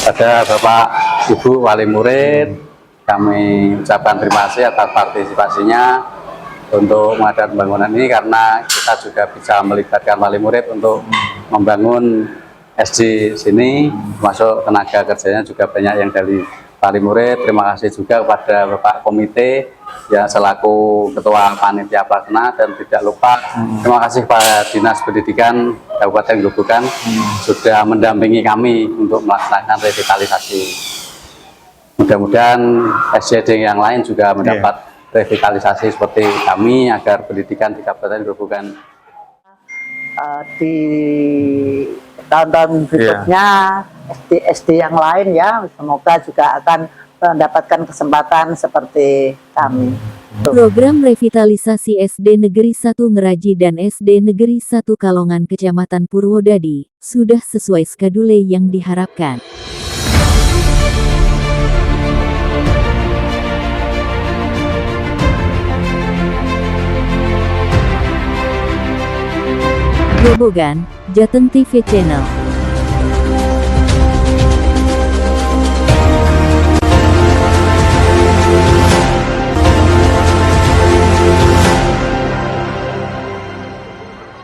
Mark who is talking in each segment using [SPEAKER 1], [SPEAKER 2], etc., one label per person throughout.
[SPEAKER 1] Pada Bapak Ibu Wali Murid, kami ucapkan terima kasih atas partisipasinya untuk mengadakan pembangunan ini, karena kita juga bisa melibatkan wali murid untuk membangun SD sini, masuk tenaga kerjanya juga banyak yang dari wali murid. Terima kasih juga kepada Bapak Komite yang selaku Ketua Panitia Pelaksana, dan tidak lupa terima kasih kepada Dinas Pendidikan Kabupaten Grobogan sudah mendampingi kami untuk melaksanakan revitalisasi. Mudah-mudahan SDN yang lain juga mendapat revitalisasi seperti kami, agar pendidikan di Kabupaten Grobogan
[SPEAKER 2] di tahun-tahun berikutnya SD yang lain ya, semoga juga akan mendapatkan kesempatan seperti kami.
[SPEAKER 3] Program revitalisasi SD Negeri 1 Ngeraji dan SD Negeri 1 Kalongan Kecamatan Purwodadi sudah sesuai skedule yang diharapkan. Grobogan, Jateng TV Channel.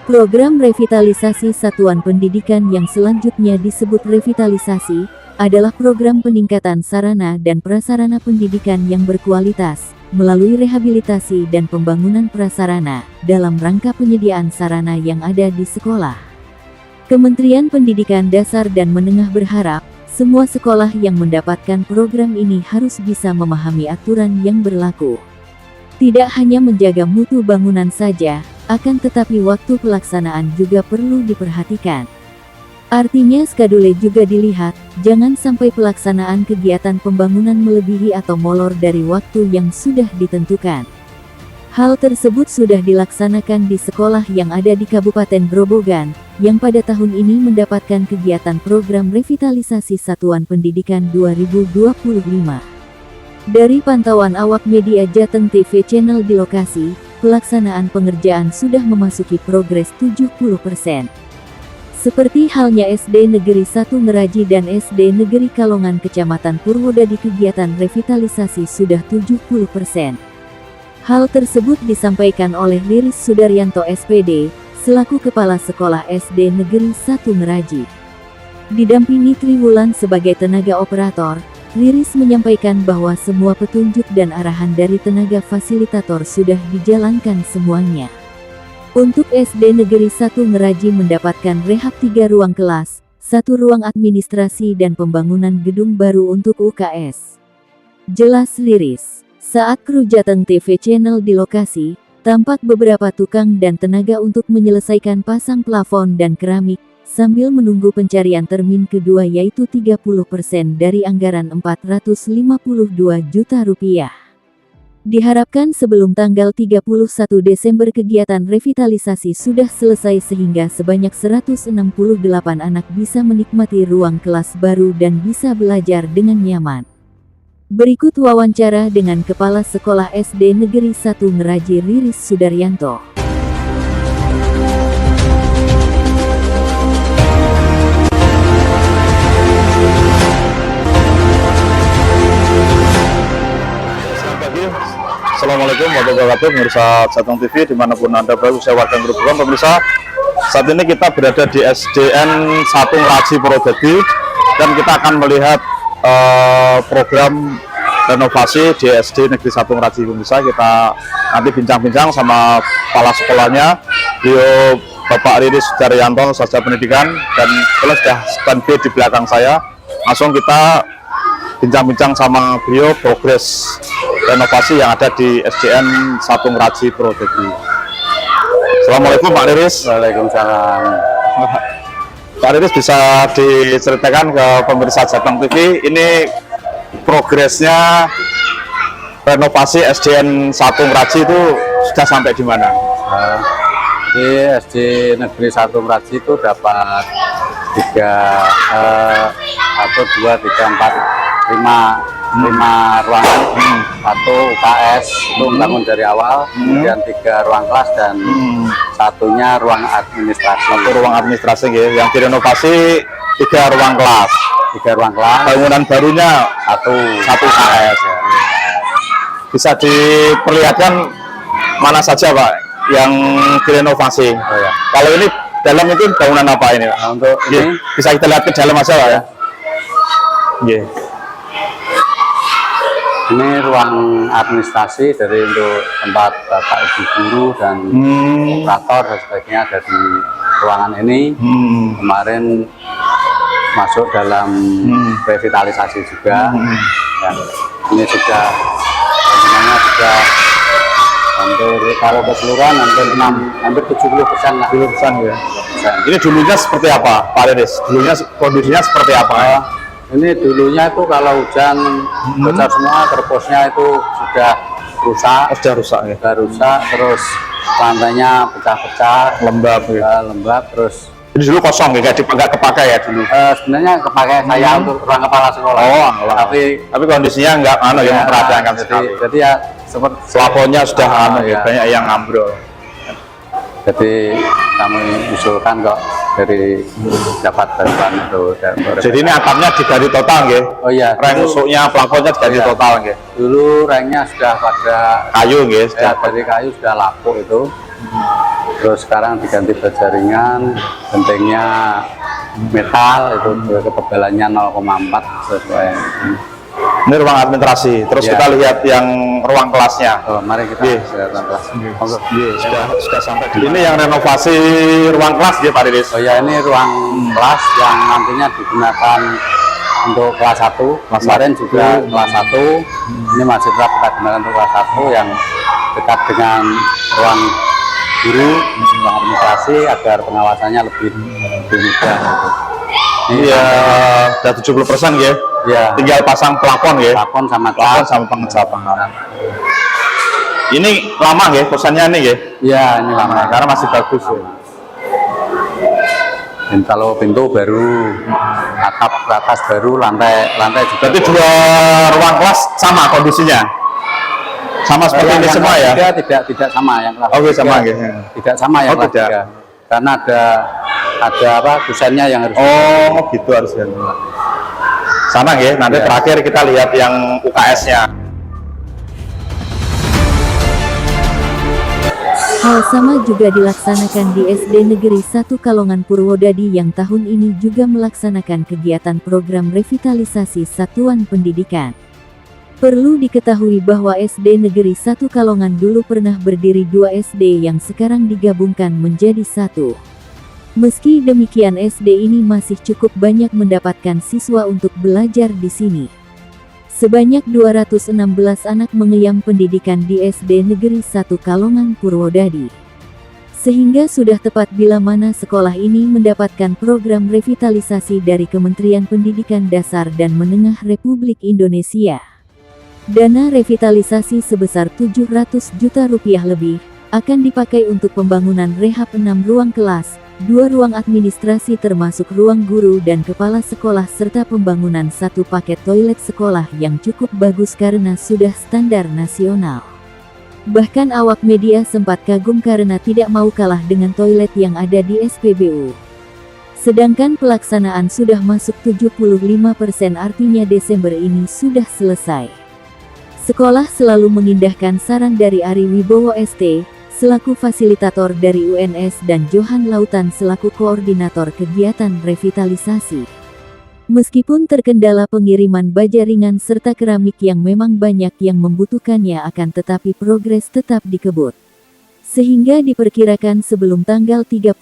[SPEAKER 3] Program revitalisasi satuan pendidikan yang selanjutnya disebut revitalisasi adalah program peningkatan sarana dan prasarana pendidikan yang berkualitas melalui rehabilitasi dan pembangunan prasarana dalam rangka penyediaan sarana yang ada di sekolah. Kementerian Pendidikan Dasar dan Menengah berharap semua sekolah yang mendapatkan program ini harus bisa memahami aturan yang berlaku. Tidak hanya menjaga mutu bangunan saja, akan tetapi waktu pelaksanaan juga perlu diperhatikan. Artinya skedule juga dilihat, jangan sampai pelaksanaan kegiatan pembangunan melebihi atau molor dari waktu yang sudah ditentukan. Hal tersebut sudah dilaksanakan di sekolah yang ada di Kabupaten Grobogan, yang pada tahun ini mendapatkan kegiatan program revitalisasi Satuan Pendidikan 2025. Dari pantauan awak media Jateng TV Channel di lokasi, pelaksanaan pengerjaan sudah memasuki progres 70%. Seperti halnya SD Negeri 1 Ngeraji dan SD Negeri Kalongan Kecamatan Purwodadi, kegiatan revitalisasi sudah 70%. Hal tersebut disampaikan oleh Liris Sudaryanto SPD, selaku Kepala Sekolah SD Negeri 1 Ngeraji. Didampingi Triwulan sebagai tenaga operator, Liris menyampaikan bahwa semua petunjuk dan arahan dari tenaga fasilitator sudah dijalankan semuanya. Untuk SD Negeri 1 Ngeraji mendapatkan rehab 3 ruang kelas, 1 ruang administrasi dan pembangunan gedung baru untuk UKS. Jelas Liris, saat kru Jateng TV Channel di lokasi, tampak beberapa tukang dan tenaga untuk menyelesaikan pasang plafon dan keramik, sambil menunggu pencarian termin kedua yaitu 30% dari anggaran Rp452 juta. Diharapkan sebelum tanggal 31 Desember kegiatan revitalisasi sudah selesai sehingga sebanyak 168 anak bisa menikmati ruang kelas baru dan bisa belajar dengan nyaman. Berikut wawancara dengan Kepala Sekolah SD Negeri 1 Ngeraji Liris Sudaryanto.
[SPEAKER 4] Assalamualaikum warahmatullahi wabarakatuh, pemirsa Jateng TV dimanapun Anda berada, saya warga Grobogan. Pemirsa, saat ini kita berada di SDN 1 Ngeraji Purwodadi dan kita akan melihat program renovasi di SD Negeri 1 Ngeraji. Pemirsa, kita nanti bincang-bincang sama kepala sekolahnya, beliau Bapak Liris Sudaryanto, Sarjana Pendidikan, dan kalian sudah standby di belakang saya. Langsung kita bincang-bincang sama beliau progres renovasi yang ada di SDN 1 Ngeraji Purwodadi. Assalamualaikum Pak Liris.
[SPEAKER 1] Waalaikumsalam.
[SPEAKER 4] Pak Liris, bisa diceritakan ke pemirsa Jateng TV ini progresnya renovasi SDN 1 Ngeraji itu sudah sampai di mana?
[SPEAKER 1] Di SD Negeri 1 Ngeraji itu dapat 5 ruangan, 1 UKS itu bangun dari awal, kemudian 3 ruang kelas dan satunya ruang administrasi.
[SPEAKER 4] 1 ruang administrasi, yang direnovasi 3 ruang kelas.
[SPEAKER 1] 3 ruang kelas,
[SPEAKER 4] Bangunan barunya
[SPEAKER 1] satu
[SPEAKER 4] UKS ya. Bisa diperlihatkan mana saja Pak yang direnovasi.
[SPEAKER 1] Oh ya.
[SPEAKER 4] Kalau ini dalam itu bangunan apa ini Pak?
[SPEAKER 1] Nah, untuk
[SPEAKER 4] Oke,
[SPEAKER 1] ini
[SPEAKER 4] bisa kita lihat ke dalam aja Pak ya. Oke.
[SPEAKER 1] ini ruang administrasi dari untuk tempat bapak ibu guru dan operator dan sebagainya ada di ruangan ini. Kemarin masuk dalam revitalisasi juga. Ya, ini juga bangunannya juga hampir, kalau keseluruhan hampir 70% lah.
[SPEAKER 4] 70% ya.
[SPEAKER 1] Persen.
[SPEAKER 4] Ini dulunya seperti apa Pak Dedis? Dulunya kondisinya seperti apa?
[SPEAKER 1] Ini dulunya itu kalau hujan bocor semua, terposnya itu sudah rusak,
[SPEAKER 4] Sudah rusak ya.
[SPEAKER 1] terus lantainya pecah-pecah,
[SPEAKER 4] Lembab ya.
[SPEAKER 1] lembab, terus
[SPEAKER 4] Ini dulu kosong ya, nggak kepakai ya dulu.
[SPEAKER 1] sebenarnya kepakai saya untuk ruang kepala sekolah.
[SPEAKER 4] Oh,
[SPEAKER 1] tapi
[SPEAKER 4] kondisinya nggak yang memperhatikan
[SPEAKER 1] jadi,
[SPEAKER 4] sekali.
[SPEAKER 1] jadi ya seperti
[SPEAKER 4] Plafonnya sudah
[SPEAKER 1] ya.
[SPEAKER 4] banyak yang ambrol.
[SPEAKER 1] Jadi kami usulkan kok dari dapat bantuan itu.
[SPEAKER 4] Jadi ini atapnya diganti total nggih.
[SPEAKER 1] Oh iya,
[SPEAKER 4] Reng usuknya, plafonnya diganti
[SPEAKER 1] Iya.
[SPEAKER 4] total nggih.
[SPEAKER 1] dulu rengnya sudah pada
[SPEAKER 4] Kayu nggih, sudah
[SPEAKER 1] dari kayu sudah lapuk itu. Terus sekarang diganti baja ringan, gentengnya metal itu ketebalannya 0,4 sesuai.
[SPEAKER 4] Ini ruang administrasi. Terus
[SPEAKER 1] Iya.
[SPEAKER 4] kita lihat yang ruang kelasnya.
[SPEAKER 1] Oh, mari kita
[SPEAKER 4] Iya.
[SPEAKER 1] silakan kelas. Monggo.
[SPEAKER 4] Sudah sampai di ini yang renovasi ruang kelas ya Pak Dedis.
[SPEAKER 1] Oh ya, ini ruang kelas yang nantinya digunakan untuk kelas 1. Kemarin juga kelas 1. Ini masih tetap kita gunakan untuk kelas 1 yang dekat dengan ruang guru, ruang administrasi agar pengawasannya lebih mudah. Gitu. Ini
[SPEAKER 4] Iya, udah 70% ya.
[SPEAKER 1] ya,
[SPEAKER 4] Tinggal pasang plafon ya.
[SPEAKER 1] plafon sama
[SPEAKER 4] Plafon
[SPEAKER 1] cat.
[SPEAKER 4] sama pengecatan. Ini lama ya, kosannya nih ya.
[SPEAKER 1] Ya, ini lama.
[SPEAKER 4] Karena masih bagus ya.
[SPEAKER 1] Dan kalau pintu baru, atap ke atas baru, lantai juga.
[SPEAKER 4] Berarti dua ruang kelas sama kondisinya. Sama seperti ini
[SPEAKER 1] Yang
[SPEAKER 4] semua
[SPEAKER 1] kelas
[SPEAKER 4] ya.
[SPEAKER 1] tiga tidak sama yang kelas
[SPEAKER 4] Oke, sama
[SPEAKER 1] tiga.
[SPEAKER 4] ya.
[SPEAKER 1] Tidak sama yang
[SPEAKER 4] Oh,
[SPEAKER 1] kelas
[SPEAKER 4] tidak.
[SPEAKER 1] 3. Karena ada apa kusennya yang harus
[SPEAKER 4] Oh, gitu harusnya. Sana ya. Nanti
[SPEAKER 1] Ya.
[SPEAKER 4] terakhir kita lihat yang UKS-nya.
[SPEAKER 3] Hal sama juga dilaksanakan di SD Negeri 1 Kalongan Purwodadi yang tahun ini juga melaksanakan kegiatan program revitalisasi satuan pendidikan. Perlu diketahui bahwa SD Negeri 1 Kalongan dulu pernah berdiri 2 SD yang sekarang digabungkan menjadi 1. Meski demikian SD ini masih cukup banyak mendapatkan siswa untuk belajar di sini. Sebanyak 216 anak mengenyam pendidikan di SD Negeri 1 Kalongan Purwodadi. Sehingga sudah tepat bila mana sekolah ini mendapatkan program revitalisasi dari Kementerian Pendidikan Dasar dan Menengah Republik Indonesia. Dana revitalisasi sebesar 700 juta rupiah lebih akan dipakai untuk pembangunan rehab 6 ruang kelas, 2 ruang administrasi termasuk ruang guru dan kepala sekolah serta pembangunan 1 paket toilet sekolah yang cukup bagus karena sudah standar nasional. Bahkan awak media sempat kagum karena tidak mau kalah dengan toilet yang ada di SPBU. Sedangkan pelaksanaan sudah masuk 75% artinya Desember ini sudah selesai. Sekolah selalu mengindahkan saran dari Ari Wibowo ST, selaku fasilitator dari UNS dan Johan Lautan selaku koordinator kegiatan revitalisasi. Meskipun terkendala pengiriman baja ringan serta keramik yang memang banyak yang membutuhkannya akan tetapi progres tetap dikebut. Sehingga diperkirakan sebelum tanggal 31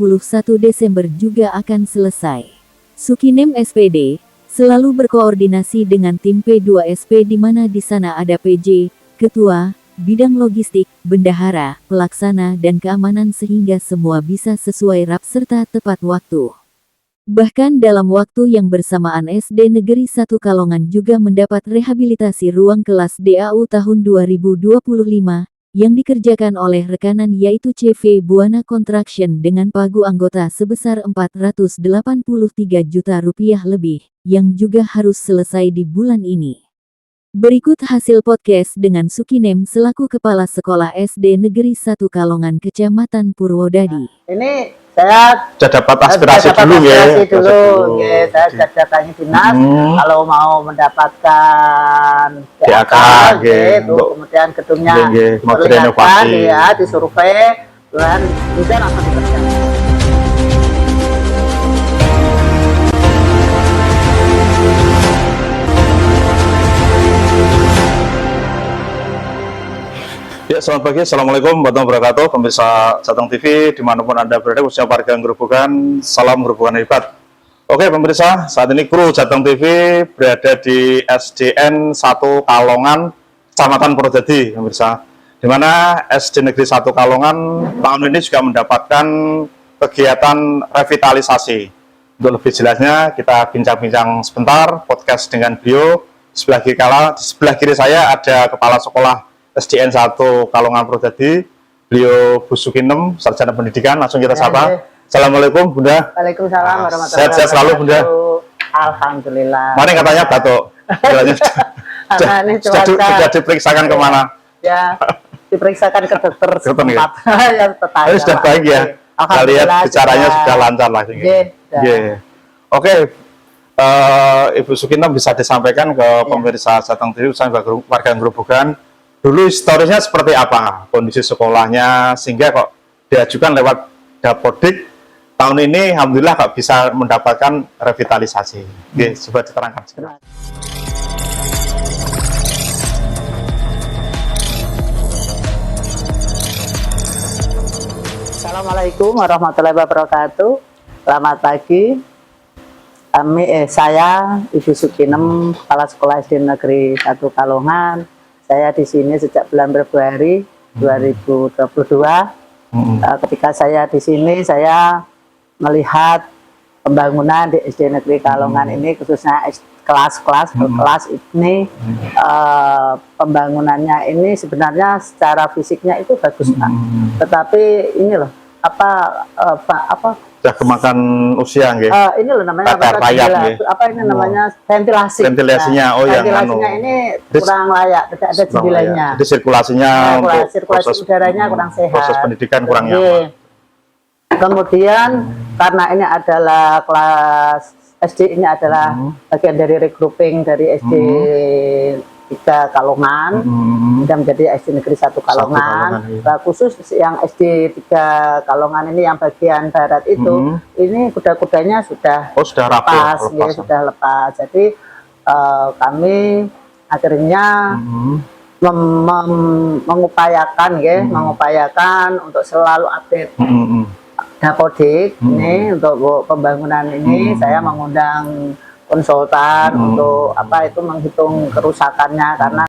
[SPEAKER 3] Desember juga akan selesai. Sukinem SPD selalu berkoordinasi dengan tim P2SP di mana di sana ada PJ, Ketua, Bidang Logistik, Bendahara, Pelaksana dan Keamanan sehingga semua bisa sesuai rap serta tepat waktu. Bahkan dalam waktu yang bersamaan SD Negeri 1 Kalongan juga mendapat rehabilitasi ruang kelas DAU tahun 2025 yang dikerjakan oleh rekanan yaitu CV Buana Construction dengan pagu anggota sebesar 483 juta rupiah lebih, yang juga harus selesai di bulan ini. Berikut hasil podcast dengan Sukinem selaku Kepala Sekolah SD Negeri 1 Kalongan Kecamatan Purwodadi.
[SPEAKER 2] Ini saya
[SPEAKER 4] sudah dapat aspirasi
[SPEAKER 2] dapat
[SPEAKER 4] dulu ya.
[SPEAKER 2] aspirasi dulu, nggih. Saya sudah datangi dinas kalau mau mendapatkan
[SPEAKER 4] DAK,
[SPEAKER 2] nggih, itu
[SPEAKER 4] untuk
[SPEAKER 2] kemudian gedungnya
[SPEAKER 4] nggih, mau
[SPEAKER 2] diperlihatkan,
[SPEAKER 4] direnovasi.
[SPEAKER 2] ya, disurvei, dan bisa langsung dikerjakan.
[SPEAKER 4] Ya, selamat pagi. Assalamualaikum warahmatullahi wabarakatuh. Pemirsa Jateng TV, dimanapun Anda berada, khususnya warga Gerobogan, salam Gerobogan hebat. Oke, pemirsa, saat ini kru Jateng TV berada di SDN 1 Kalongan, Kecamatan Purwodadi, pemirsa. Di mana SD Negeri 1 Kalongan tahun ini juga mendapatkan kegiatan revitalisasi. Untuk lebih jelasnya, kita bincang-bincang sebentar podcast dengan beliau. Di sebelah kiri saya ada Kepala Sekolah SDN 1 Kalongan Purwodadi, beliau Bu Sukinem, Sarjana Pendidikan. Langsung kita sapa. Assalamualaikum Bunda.
[SPEAKER 2] Waalaikumsalam warahmatullahi
[SPEAKER 4] Sehat-sehat selalu Bunda.
[SPEAKER 2] Alhamdulillah.
[SPEAKER 4] Kemarin katanya batuk. Sudah diperiksakan kemana?
[SPEAKER 2] Ya, diperiksakan ke dokter setempat yang tetangga.
[SPEAKER 4] Tapi sudah baik ya. Kita lihat bicaranya sudah lancar lah. Oke. Ibu Sukinem bisa disampaikan ke pemirsa Jateng TV, warga Gerobogan. Dulu historisnya seperti apa kondisi sekolahnya sehingga kok diajukan lewat Dapodik tahun ini alhamdulillah kok bisa mendapatkan revitalisasi. Oke, coba diterangkan sedikit.
[SPEAKER 2] Assalamualaikum warahmatullahi wabarakatuh. Selamat pagi. Saya Ibu Sukinem, Kepala Sekolah SD Negeri 1 Kalongan. Saya di sini sejak bulan Februari 2022. Ketika saya di sini, saya melihat pembangunan di SD Negeri Kalongan ini, khususnya kelas-kelas berkelas ini, pembangunannya ini sebenarnya secara fisiknya itu bagus, Pak. Tetapi ini loh,
[SPEAKER 4] sudah kemakan usia nggih.
[SPEAKER 2] Ini loh namanya ini namanya ventilasi.
[SPEAKER 4] Ventilasinya,
[SPEAKER 2] ventilasinya ini kurang layak, tidak ada jendilanya.
[SPEAKER 4] Jadi sirkulasinya untuk
[SPEAKER 2] sirkulasi udaranya kurang sehat.
[SPEAKER 4] Proses pendidikan kurang nyaman.
[SPEAKER 2] Kemudian karena ini adalah kelas SD, ini adalah bagian dari regrouping dari SD 3 Kalongan, dan menjadi SD Negeri 1 Kalongan. Nah, khusus yang SD 3 Kalongan ini yang bagian barat itu, ini kuda-kudanya sudah lepas, ya, sudah lepas. Jadi kami akhirnya mengupayakan, ya, mengupayakan untuk selalu update Dapodik ini untuk pembangunan ini. Saya mengundang konsultan untuk menghitung kerusakannya, karena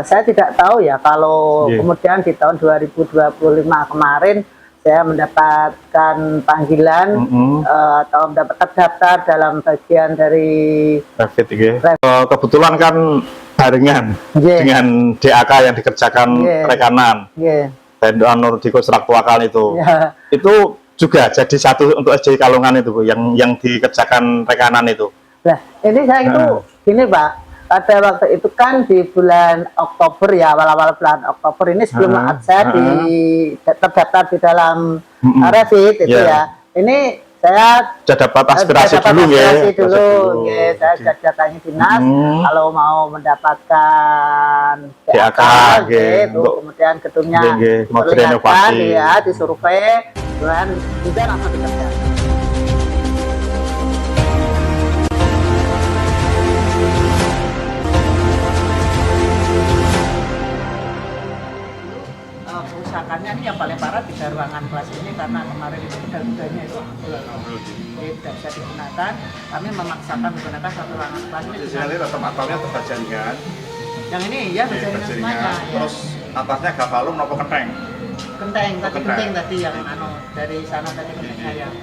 [SPEAKER 2] saya tidak tahu ya kalau kemudian di tahun 2025 kemarin saya mendapatkan panggilan atau mendapatkan daftar dalam bagian dari
[SPEAKER 4] kebetulan kan barengan dengan DAK yang dikerjakan rekanan dan Nur Diko Seraktuakan itu juga jadi satu untuk SD Kalongan itu, Bu, yang dikerjakan rekanan itu.
[SPEAKER 2] Nah, ini saya itu gini, Pak. Pada waktu itu kan di bulan Oktober, ya, awal-awal bulan Oktober ini sebelum saya terdaftar di dalam Revit itu ya. Ini saya
[SPEAKER 4] sudah dapat aspirasi dulu ya.
[SPEAKER 2] Saya sudah datangi dinas kalau mau mendapatkan DAK, gitu. Kemudian gedungnya
[SPEAKER 4] mau direnovasi,
[SPEAKER 2] ya, disurvei, dan bisa langsung dikerjakan. Kerusakannya ini yang paling parah di ruangan kelas ini, karena kemarin itu kuda-kudanya itu tidak bisa digunakan. Kami memaksakan menggunakan satu ruangan kelas ini.
[SPEAKER 4] Ini tetap atapnya terbajaringan.
[SPEAKER 2] Yang ini ya berjaringan semuanya.
[SPEAKER 4] Terus atasnya gapalum nopo kenteng.
[SPEAKER 2] Kenteng tadi yang dari sana tadi kentengnya yang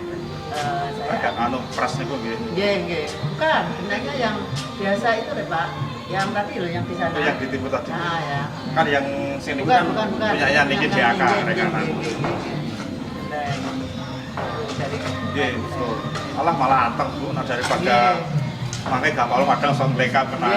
[SPEAKER 2] saya
[SPEAKER 4] pras niku nggih.
[SPEAKER 2] Nggih. Bukan, kentengnya yang biasa itu deh, Pak. Yang tadi loh, yang di sana.
[SPEAKER 4] Yang ditipu tadi.
[SPEAKER 2] Nah, ya.
[SPEAKER 4] Kan yang sini bukan. Punyanya niki DAK rekanan. Nggih, malah anteng, Bu, daripada mangke gapalum kadang sok leka kena.